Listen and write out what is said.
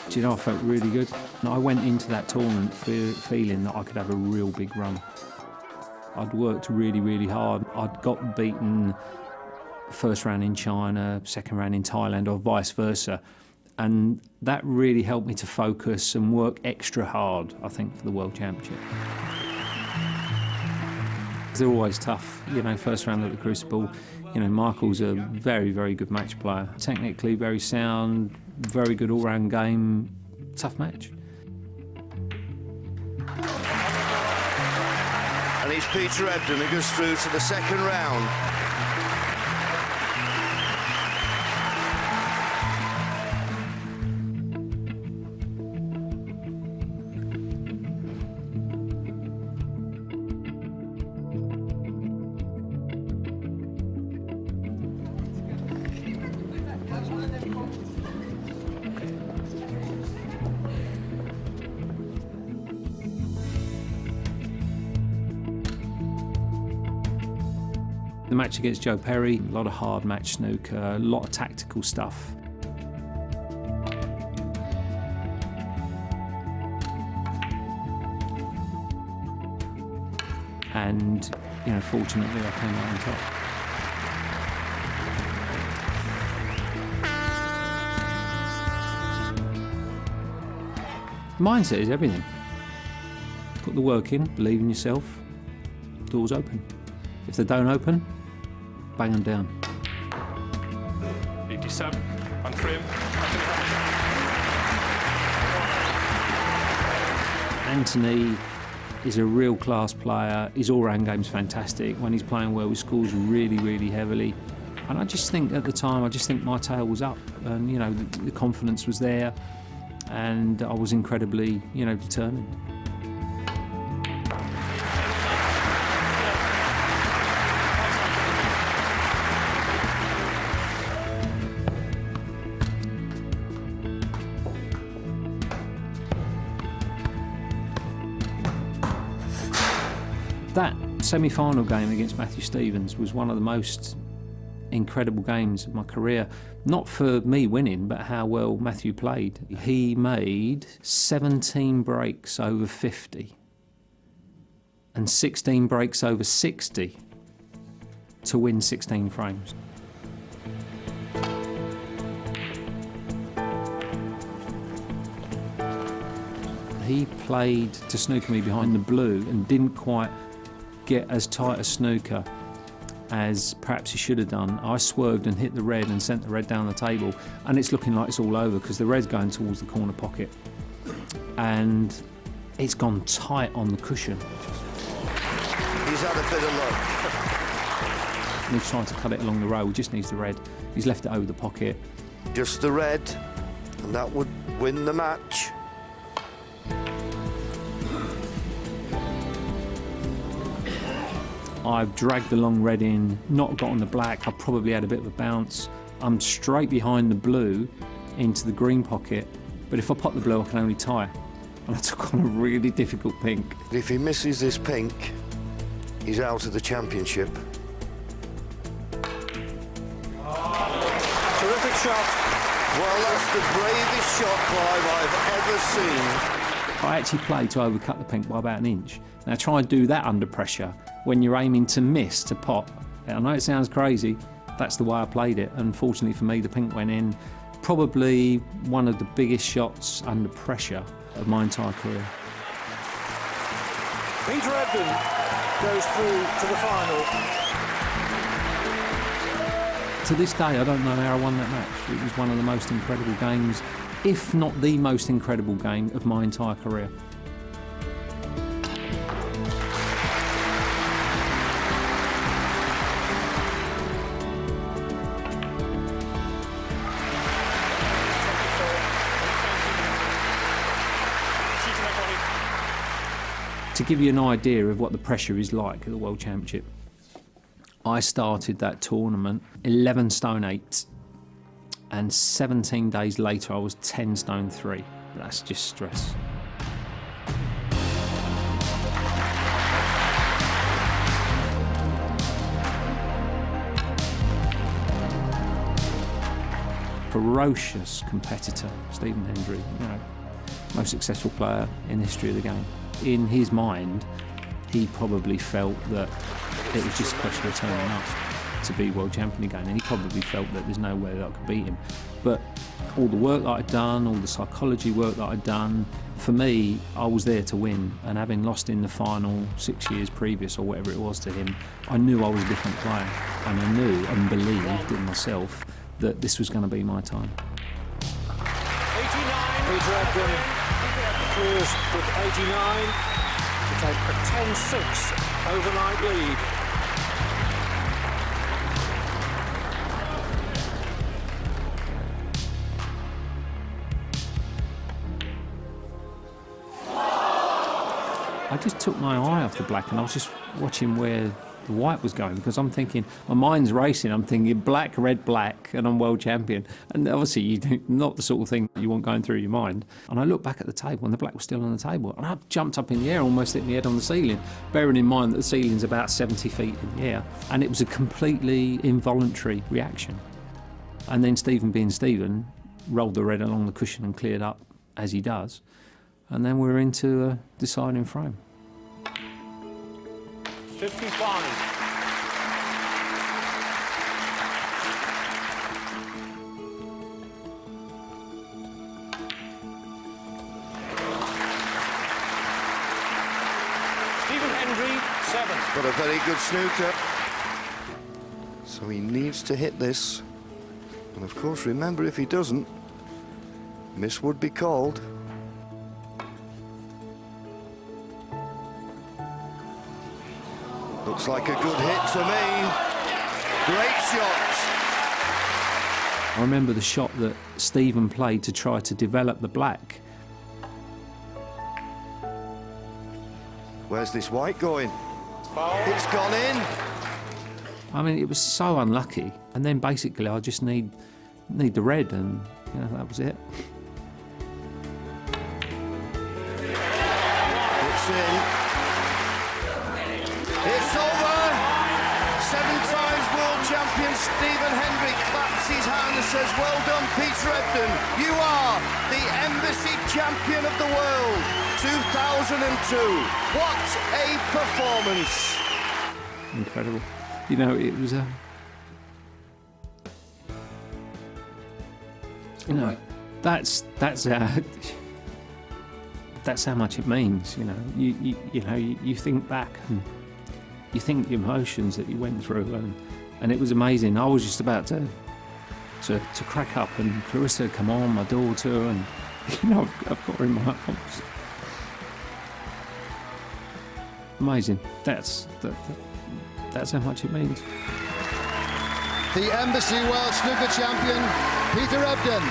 Do you know, I felt really good. I went into that tournament feeling that I could have a real big run. I'd worked really, really hard. I'd got beaten first round in China, second round in Thailand, or vice versa. And that really helped me to focus and work extra hard, I think, for the World Championship. They're always tough, you know, first round at the Crucible. You know, Michael's a very, very good match player. Technically very sound, very good all-round game, tough match. And it's Peter Ebdon who goes through to the second round. The match against Joe Perry, a lot of hard match snooker, a lot of tactical stuff. And, you know, fortunately I came out on top. Mindset is everything. Put the work in, believe in yourself, doors open. If they don't open, bang them down. 87, on frame. Anthony is a real class player. His all-round game's fantastic. When he's playing well, he scores really, really heavily. And I just think at the time, I just think my tail was up, and you know, the confidence was there, and I was incredibly, you know, determined. That semi-final game against Matthew Stevens was one of the most incredible games of my career. Not for me winning, but how well Matthew played. He made 17 breaks over 50 and 16 breaks over 60 to win 16 frames. He played to snooker me behind the blue and didn't quite get as tight a snooker as perhaps he should have done. I swerved and hit the red and sent the red down the table, and it's looking like it's all over because the red's going towards the corner pocket and it's gone tight on the cushion. He's had a bit of luck. And he's trying to cut it along the row, he just needs the red. He's left it over the pocket. Just the red, and that would win the match. I've dragged the long red in, not got on the black. I've probably had a bit of a bounce. I'm straight behind the blue into the green pocket, but if I pop the blue, I can only tie. And I took on a really difficult pink. If he misses this pink, he's out of the championship. Terrific shot. Well, that's the bravest shot, Clive, I've ever seen. I actually played to overcut the pink by about an inch. Now try and do that under pressure when you're aiming to miss, to pop. I know it sounds crazy, that's the way I played it. Unfortunately for me, the pink went in. Probably one of the biggest shots under pressure of my entire career. Peter Ebdon goes through to the final. To this day, I don't know how I won that match. It was one of the most incredible games, if not the most incredible game of my entire career. To give you an idea of what the pressure is like at the World Championship, I started that tournament 11 stone 8, And 17 days later, I was 10 stone 3. That's just stress. Ferocious competitor, Stephen Hendry, you know, most successful player in the history of the game. In his mind, he probably felt that it was just a question of turning up to be world champion again, and he probably felt that there's no way that I could beat him. But all the work that I'd done, all the psychology work that I'd done, for me, I was there to win, and having lost in the final 6 years previous or whatever it was to him, I knew I was a different player, and I knew and believed in myself that this was going to be my time. 89. Peter Ebdon clears with 89 to take a 10-6 overnight lead. I just took my eye off the black and I was just watching where the white was going, because I'm thinking, my mind's racing, I'm thinking black, red, black, and I'm world champion. And obviously, not the sort of thing you want going through your mind. And I looked back at the table and the black was still on the table. And I jumped up in the air, almost hit my head on the ceiling, bearing in mind that the ceiling's about 70 feet in the air. And it was a completely involuntary reaction. And then Stephen, being Stephen, rolled the red along the cushion and cleared up, as he does. And then we're into a deciding frame. 55. Stephen Hendry, 7. But a very good snooker. So he needs to hit this. And of course, remember, if he doesn't, miss would be called. Looks like a good hit to me. Great shot. I remember the shot that Stephen played to try to develop the black. Where's this white going? It's gone in. I mean, it was so unlucky. And then basically I just need the red, and you know, that was it. It's in. It's over. 7 times world champion Stephen Hendry claps his hand and says, well done, Peter Ebdon. You are the Embassy Champion of the World 2002. What a performance. Incredible. You know, it was a... You know, that's how much it means. You know, you think back and you think the emotions that you went through, and it was amazing. I was just about to crack up, and Clarissa had come on, my daughter, and you know, I've got her in my arms. Amazing. That's how much it means. The Embassy World Snooker Champion, Peter Ebdon.